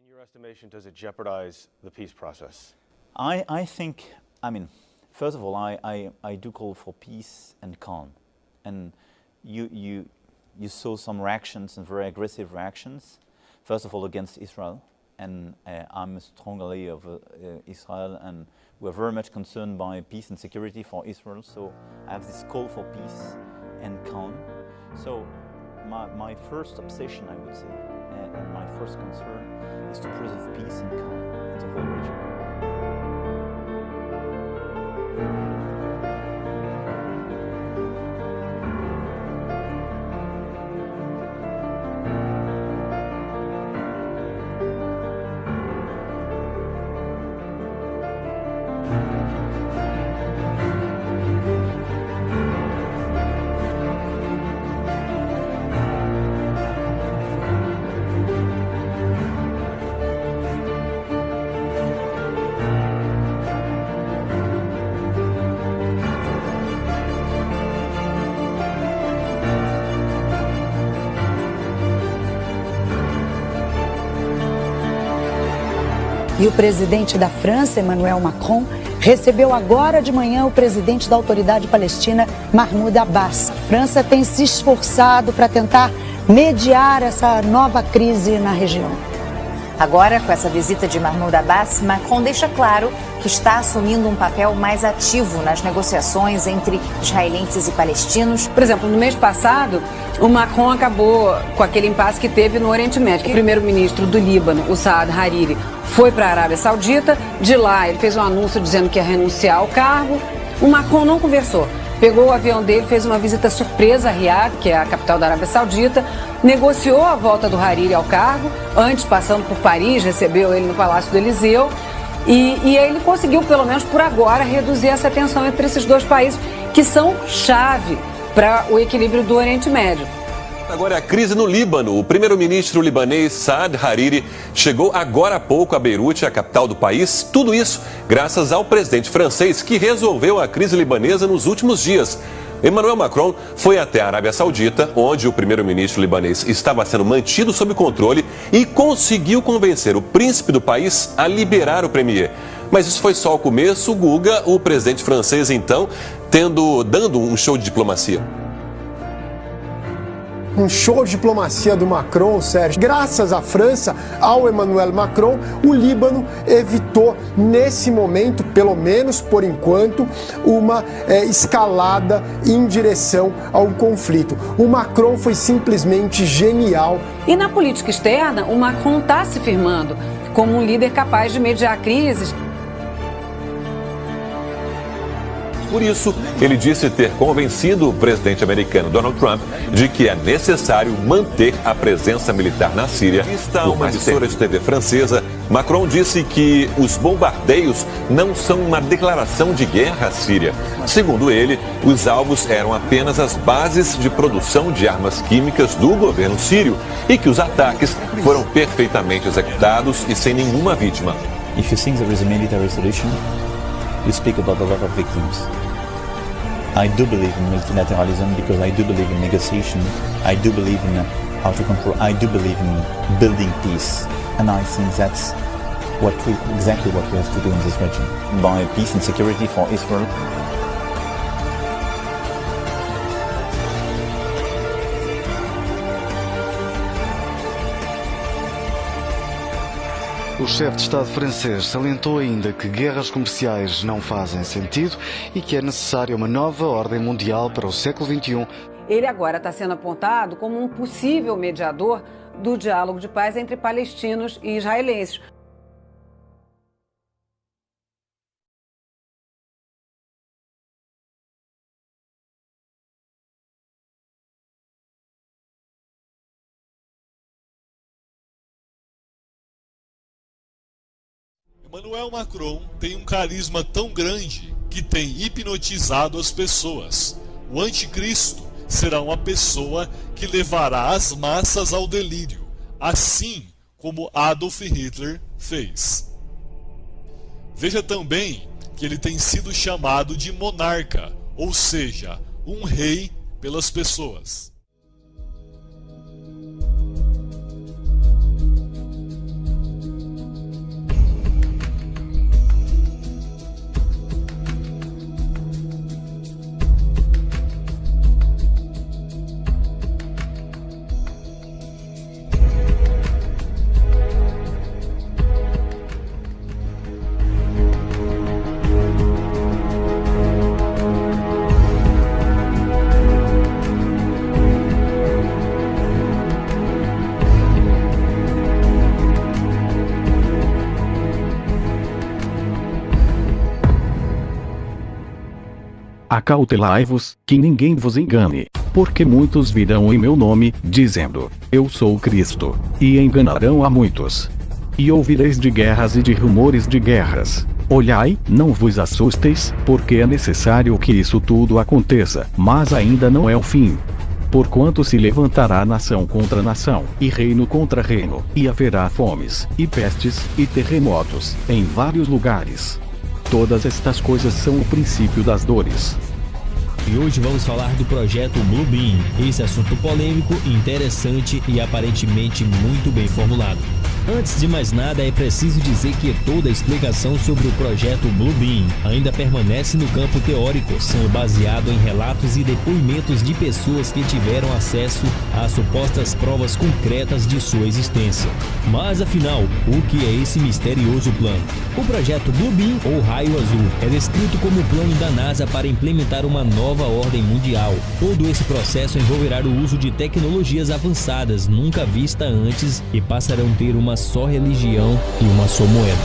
your estimation, does it jeopardize the peace process? I think, first of all, I do call for peace and calm. And you saw some reactions and very aggressive reactions, first of all against Israel. And I'm a strong ally of Israel, and we're very much concerned by peace and security for Israel. So I have this call for peace and calm. So my first obsession, I would say, and my first concern is to preserve peace and calm in the whole region. E o presidente da França, Emmanuel Macron, recebeu agora de manhã o presidente da Autoridade Palestina, Mahmoud Abbas. A França tem se esforçado para tentar mediar essa nova crise na região. Agora, com essa visita de Mahmoud Abbas, Macron deixa claro que está assumindo um papel mais ativo nas negociações entre israelenses e palestinos. Por exemplo, no mês passado, o Macron acabou com aquele impasse que teve no Oriente Médio. O primeiro-ministro do Líbano, o Saad Hariri, foi para a Arábia Saudita. De lá, ele fez um anúncio dizendo que ia renunciar ao cargo. O Macron não conversou. Pegou o avião dele, fez uma visita surpresa a Riad, que é a capital da Arábia Saudita, negociou a volta do Hariri ao cargo, antes passando por Paris, recebeu ele no Palácio do Eliseu, e aí ele conseguiu, pelo menos por agora, reduzir essa tensão entre esses dois países, que são chave para o equilíbrio do Oriente Médio. Agora é a crise no Líbano. O primeiro-ministro libanês Saad Hariri chegou agora há pouco a Beirute, a capital do país. Tudo isso graças ao presidente francês, que resolveu a crise libanesa nos últimos dias. Emmanuel Macron foi até a Arábia Saudita, onde o primeiro-ministro libanês estava sendo mantido sob controle, e conseguiu convencer o príncipe do país a liberar o premier. Mas isso foi só o começo. Guga, o presidente francês, então, dando um show de diplomacia. Um show de diplomacia do Macron, Sérgio. Graças à França, ao Emmanuel Macron, o Líbano evitou, nesse momento, pelo menos por enquanto, uma escalada em direção ao conflito. O Macron foi simplesmente genial. E na política externa, o Macron está se firmando como um líder capaz de mediar crises. Por isso, ele disse ter convencido o presidente americano Donald Trump de que é necessário manter a presença militar na Síria. Está uma emissora de TV francesa. Macron disse que os bombardeios não são uma declaração de guerra à Síria. Segundo ele, os alvos eram apenas as bases de produção de armas químicas do governo sírio e que os ataques foram perfeitamente executados e sem nenhuma vítima. If you think there is a military solution, you speak about a lot of victims. I do believe in multilateralism because I do believe in negotiation. I do believe in how to control. I do believe in building peace, and I think that's exactly what we have to do in this region. By peace and security for Israel. O chefe de Estado francês salientou ainda que guerras comerciais não fazem sentido e que é necessária uma nova ordem mundial para o século XXI. Ele agora está sendo apontado como um possível mediador do diálogo de paz entre palestinos e israelenses. Emmanuel Macron tem um carisma tão grande que tem hipnotizado as pessoas. O anticristo será uma pessoa que levará as massas ao delírio, assim como Adolf Hitler fez. Veja também que ele tem sido chamado de monarca, ou seja, um rei pelas pessoas. Acautelai-vos, que ninguém vos engane, porque muitos virão em meu nome, dizendo, eu sou o Cristo, e enganarão a muitos. E ouvireis de guerras e de rumores de guerras. Olhai, não vos assusteis, porque é necessário que isso tudo aconteça, mas ainda não é o fim. Porquanto se levantará nação contra nação, e reino contra reino, e haverá fomes, e pestes, e terremotos, em vários lugares. Todas estas coisas são o princípio das dores. E hoje vamos falar do projeto Bluebeam. Esse assunto polêmico, interessante e aparentemente muito bem formulado. Antes de mais nada, é preciso dizer que toda a explicação sobre o projeto Bluebeam ainda permanece no campo teórico, sendo baseado em relatos e depoimentos de pessoas que tiveram acesso a supostas provas concretas de sua existência. Mas afinal, o que é esse misterioso plano? O projeto Bluebeam, ou Raio Azul, é descrito como o plano da NASA para implementar uma nova ordem mundial. Todo esse processo envolverá o uso de tecnologias avançadas nunca vista antes e passarão a ter uma só religião e uma só moeda.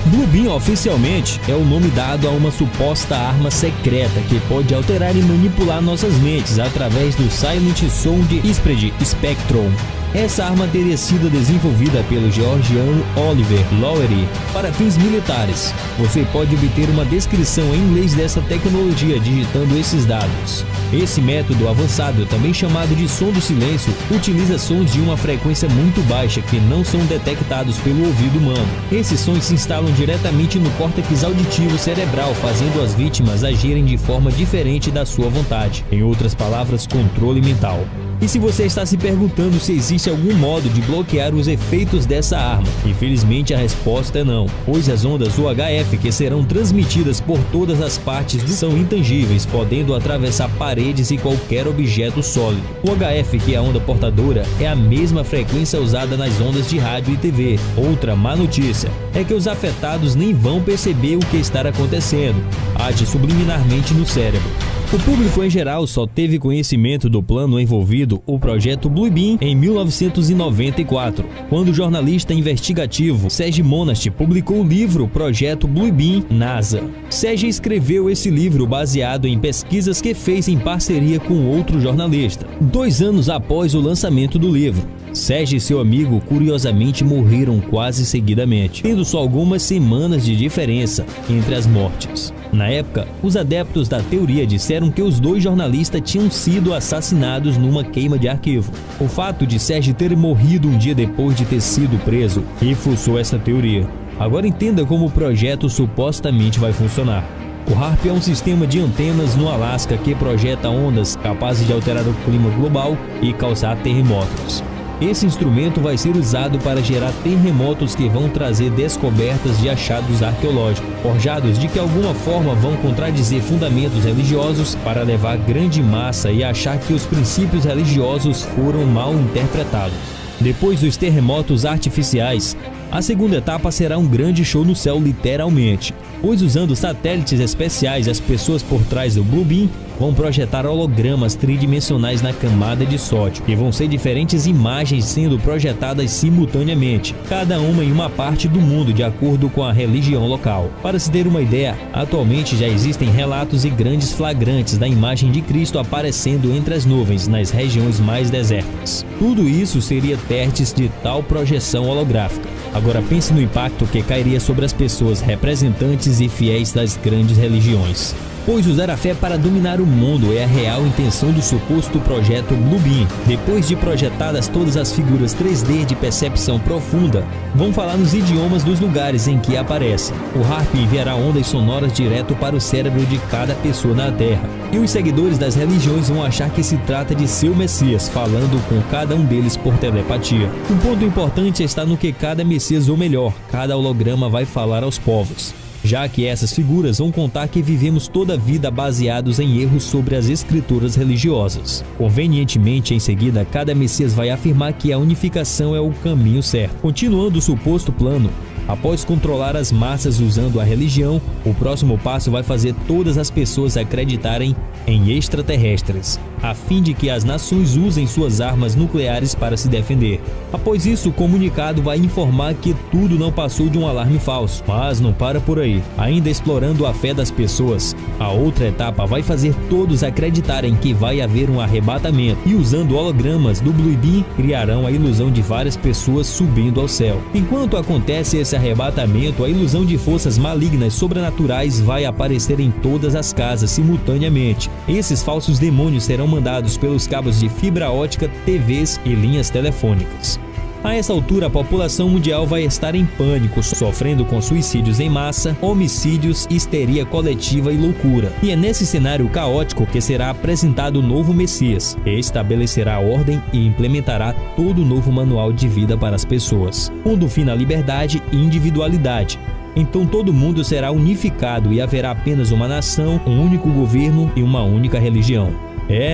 Bluebeam oficialmente é o nome dado a uma suposta arma secreta que pode alterar e manipular nossas mentes através do Silent Sound Spread Spectrum. Essa arma teria sido desenvolvida pelo georgiano Oliver Lowery para fins militares. Você pode obter uma descrição em inglês dessa tecnologia digitando esses dados. Esse método avançado, também chamado de som do silêncio, utiliza sons de uma frequência muito baixa que não são detectados pelo ouvido humano. Esses sons se instalam diretamente no córtex auditivo cerebral, fazendo as vítimas agirem de forma diferente da sua vontade. Em outras palavras, controle mental. E se você está se perguntando se existe algum modo de bloquear os efeitos dessa arma, infelizmente a resposta é não, pois as ondas UHF que serão transmitidas por todas as partes são intangíveis, podendo atravessar paredes e qualquer objeto sólido. O UHF, que é a onda portadora, é a mesma frequência usada nas ondas de rádio e TV. Outra má notícia é que os afetados nem vão perceber o que está acontecendo, age subliminarmente no cérebro. O público em geral só teve conhecimento do plano envolvido, o projeto Bluebeam, em 1994, quando o jornalista investigativo Serge Monast publicou o livro Projeto Bluebeam NASA. Serge escreveu esse livro baseado em pesquisas que fez em parceria com outro jornalista. 2 anos após o lançamento do livro, Serge e seu amigo curiosamente morreram quase seguidamente, tendo só algumas semanas de diferença entre as mortes. Na época, os adeptos da teoria disseram que os 2 jornalistas tinham sido assassinados numa queima de arquivo. O fato de Serge ter morrido um dia depois de ter sido preso reforçou essa teoria. Agora entenda como o projeto supostamente vai funcionar. O HAARP é um sistema de antenas no Alasca que projeta ondas capazes de alterar o clima global e causar terremotos. Esse instrumento vai ser usado para gerar terremotos que vão trazer descobertas de achados arqueológicos, forjados de que alguma forma vão contradizer fundamentos religiosos para levar grande massa e achar que os princípios religiosos foram mal interpretados. Depois dos terremotos artificiais, a segunda etapa será um grande show no céu literalmente, pois usando satélites especiais as pessoas por trás do Bluebeam vão projetar hologramas tridimensionais na camada de sódio e vão ser diferentes imagens sendo projetadas simultaneamente, cada uma em uma parte do mundo de acordo com a religião local. Para se ter uma ideia, atualmente já existem relatos e grandes flagrantes da imagem de Cristo aparecendo entre as nuvens nas regiões mais desertas. Tudo isso seria testes de tal projeção holográfica. Agora pense no impacto que cairia sobre as pessoas representantes e fiéis das grandes religiões. Pois usar a fé para dominar o mundo é a real intenção do suposto projeto Bluebeam. Depois de projetadas todas as figuras 3D de percepção profunda, vão falar nos idiomas dos lugares em que aparecem. O HAARP enviará ondas sonoras direto para o cérebro de cada pessoa na Terra. E os seguidores das religiões vão achar que se trata de seu Messias, falando com cada um deles por telepatia. Um ponto importante está no que cada Messias, ou melhor, cada holograma vai falar aos povos, já que essas figuras vão contar que vivemos toda a vida baseados em erros sobre as escrituras religiosas. Convenientemente, em seguida, cada Messias vai afirmar que a unificação é o caminho certo. Continuando o suposto plano, após controlar as massas usando a religião, o próximo passo vai fazer todas as pessoas acreditarem em extraterrestres. a fim de que as nações usem suas armas nucleares para se defender. Após isso, o comunicado vai informar que tudo não passou de um alarme falso. Mas não para por aí. Ainda explorando a fé das pessoas, a outra etapa vai fazer todos acreditarem que vai haver um arrebatamento e, usando hologramas do Blue Beam, criarão a ilusão de várias pessoas subindo ao céu. Enquanto acontece esse arrebatamento, a ilusão de forças malignas sobrenaturais vai aparecer em todas as casas simultaneamente. Esses falsos demônios serão mandados pelos cabos de fibra ótica, TVs e linhas telefônicas. A essa altura, a população mundial vai estar em pânico, sofrendo com suicídios em massa, homicídios, histeria coletiva e loucura. E é nesse cenário caótico que será apresentado o novo Messias. Estabelecerá a ordem e implementará todo o novo manual de vida para as pessoas, pondo fim na liberdade e individualidade. Então todo mundo será unificado e haverá apenas uma nação, um único governo e uma única religião.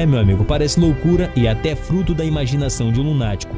Meu amigo, parece loucura e até fruto da imaginação de um lunático.